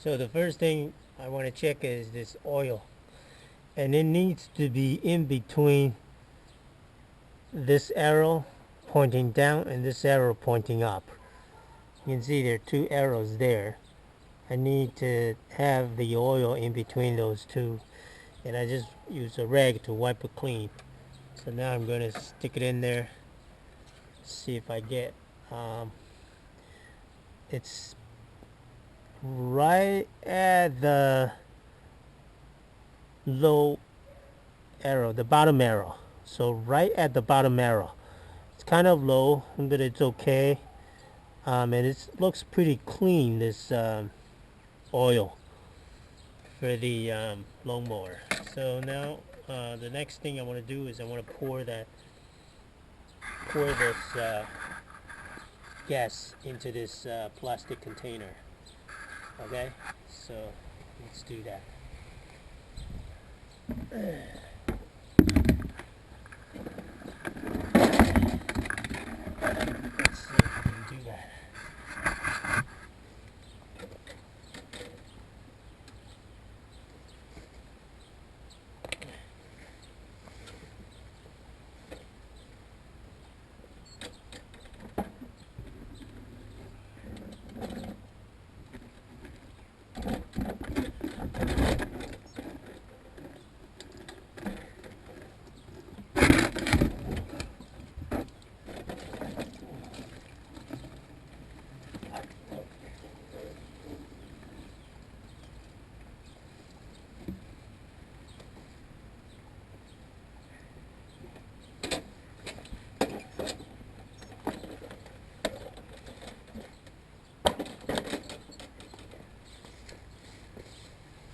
So the first thing I want to check is this oil, and it needs to be in between this arrow pointing down and this arrow pointing up. You can see there are two arrows there. I need to have the oil in between those two, and I just use a rag to wipe it clean. So now I'm going to stick it in there, see if I get it's right at the low arrow, the bottom arrow. So right at the bottom arrow. It's kind of low, but it's okay. And it looks pretty clean, this oil for the lawnmower. So now the next thing I want to do is I want to pour this gas into this plastic container. Okay, so let's do that. Let's see if we can do that.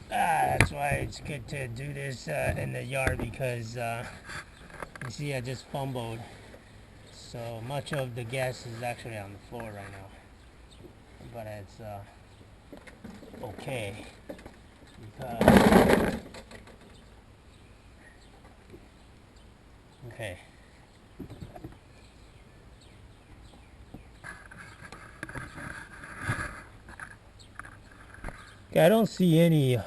That's why it's good to do this in the yard, because you see I just fumbled, so much of the gas is actually on the floor right now, but it's okay because okay. I don't see any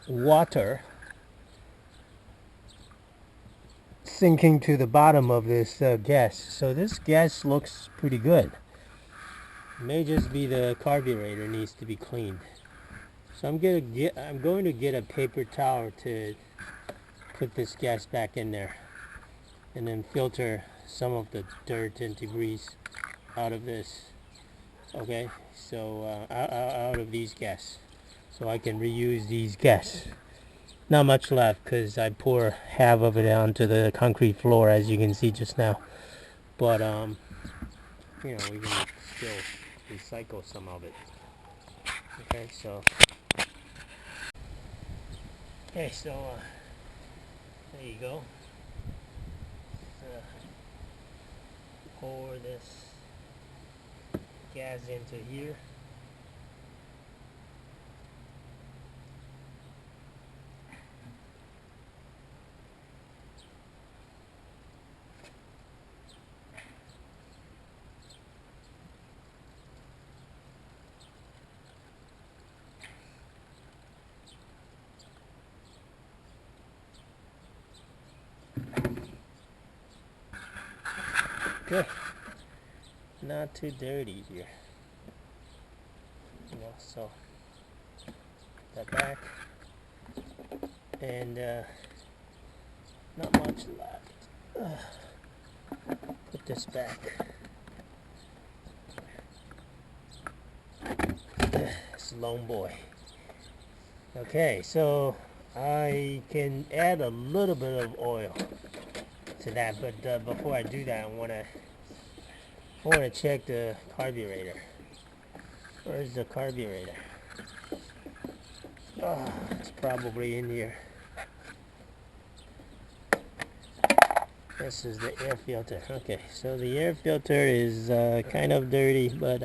water sinking to the bottom of this gas, so this gas looks pretty good. It may just be the carburetor needs to be cleaned. So I'm going to get a paper towel to put this gas back in there, and then filter some of the dirt and debris out of this. Okay, so out of these gas, so I can reuse these gas. Not much left because I pour half of it onto the concrete floor, as you can see just now. But we can still recycle some of it. Okay, so there you go. Pour this gas into here. Good. Not too dirty here. So that back, and not much left. Put this back. It's LawnBoy. Okay, so I can add a little bit of oil to that, but before I do that, I want to check the carburetor. Where's the carburetor? Oh, it's probably in here. This is the air filter. Okay, so the air filter is kind of dirty, but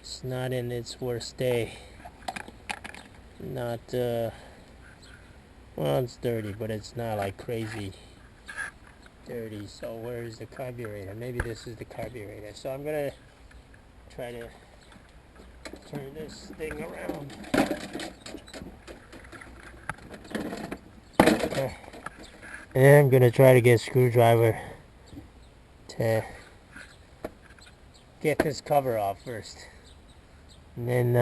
it's not in its worst day. Not well, it's dirty, but it's not like crazy dirty. So where is the carburetor? Maybe this is the carburetor. So I'm gonna try to turn this thing around. Okay. And then I'm gonna try to get a screwdriver to get this cover off first. And then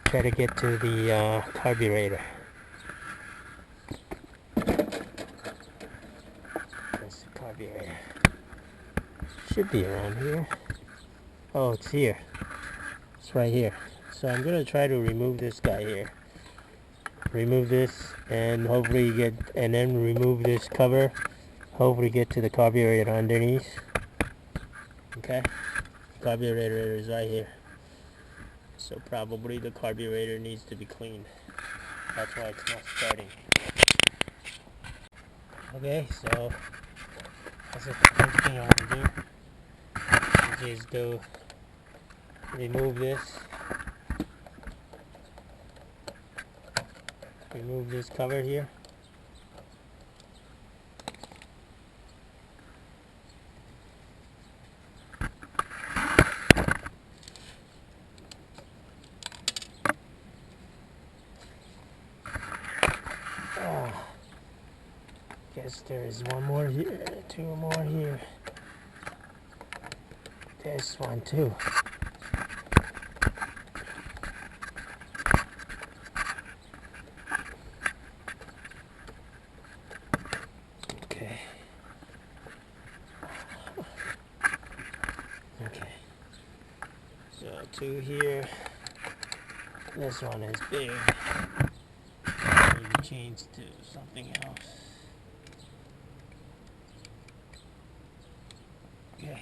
try to get to the carburetor. That's the carburetor. Should be around here. Oh, it's here. It's right here. So I'm gonna try to remove this guy here. Remove this and hopefully and then remove this cover. Hopefully get to the carburetor underneath. Okay? Carburetor is right here. So probably the carburetor needs to be cleaned. That's why it's not starting. Okay, so that's the first thing I want to do. Which is to remove this. Remove this cover here. Guess there is one more here, two more here. There's one too. Okay. Okay. So two here. This one is big. Maybe change to something else. Okay.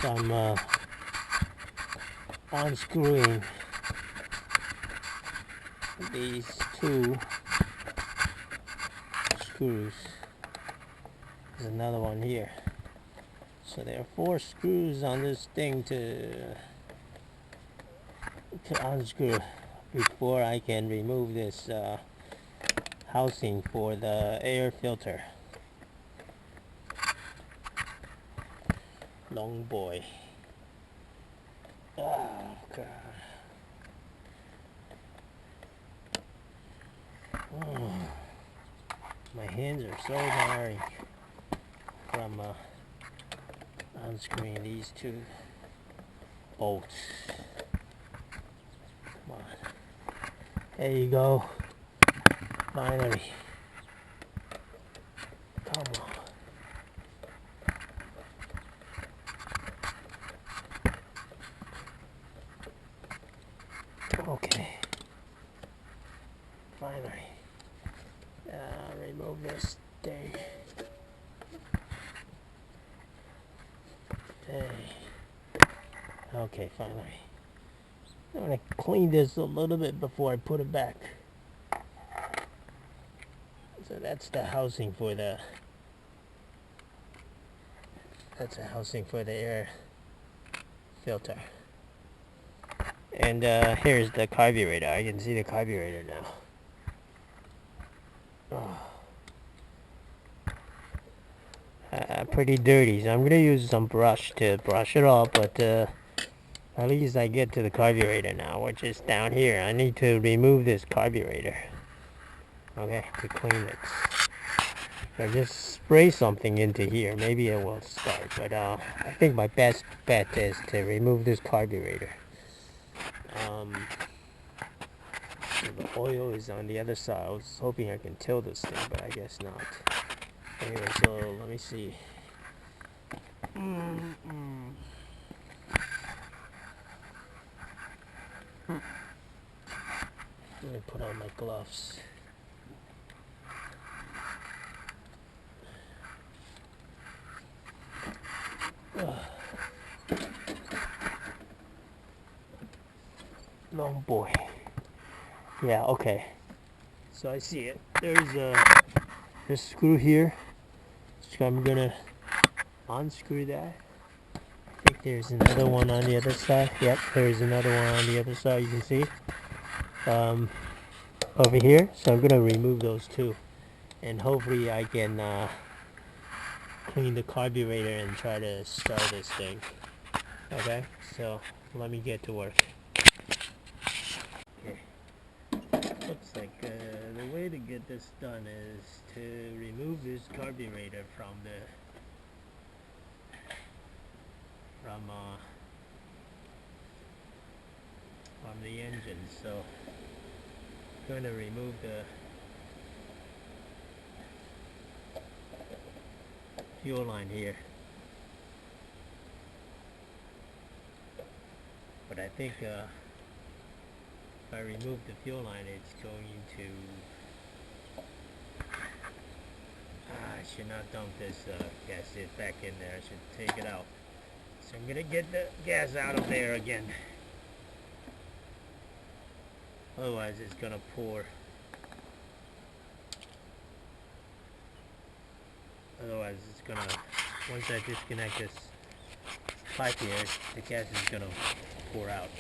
So I'm unscrewing these two screws. There's another one here. So there are 4 screws on this thing to unscrew before I can remove this housing for the air filter. LawnBoy. Oh god. Oh. My hands are so tiring from unscrewing these 2 bolts. Come on. There you go. Finally. Come on. Okay. Finally. Remove this thing. Okay, finally. I'm gonna clean this a little bit before I put it back. So that's the housing for the air filter. And here's the carburetor. I can see the carburetor now. Pretty dirty, so I'm gonna use some brush to brush it off, but at least I get to the carburetor now, which is down here. I need to remove this carburetor, okay, to clean it. I just spray something into here, maybe it will start, but I think my best bet is to remove this carburetor. The oil is on the other side. I was hoping I can tilt this thing, but I guess not. Anyway, so let me see. Let me put on my gloves. LawnBoy. Yeah, okay. So I see it. There's this screw here. So I'm gonna unscrew that think there's another one on the other side. Yep, there's another one on the other side, you can see. Over here. So I'm gonna remove those two. And hopefully I can clean the carburetor and try to start this thing. Okay, so let me get to work. Okay. Looks like the way to get this done is to remove this carburetor from the engine. So I'm going to remove the fuel line here. But I think if I remove the fuel line, it's going to... I should not dump this gasket back in there. I should take it out. So I'm gonna get the gas out of there again. Otherwise it's gonna pour. Otherwise it's gonna, once I disconnect this pipe here, the gas is gonna pour out.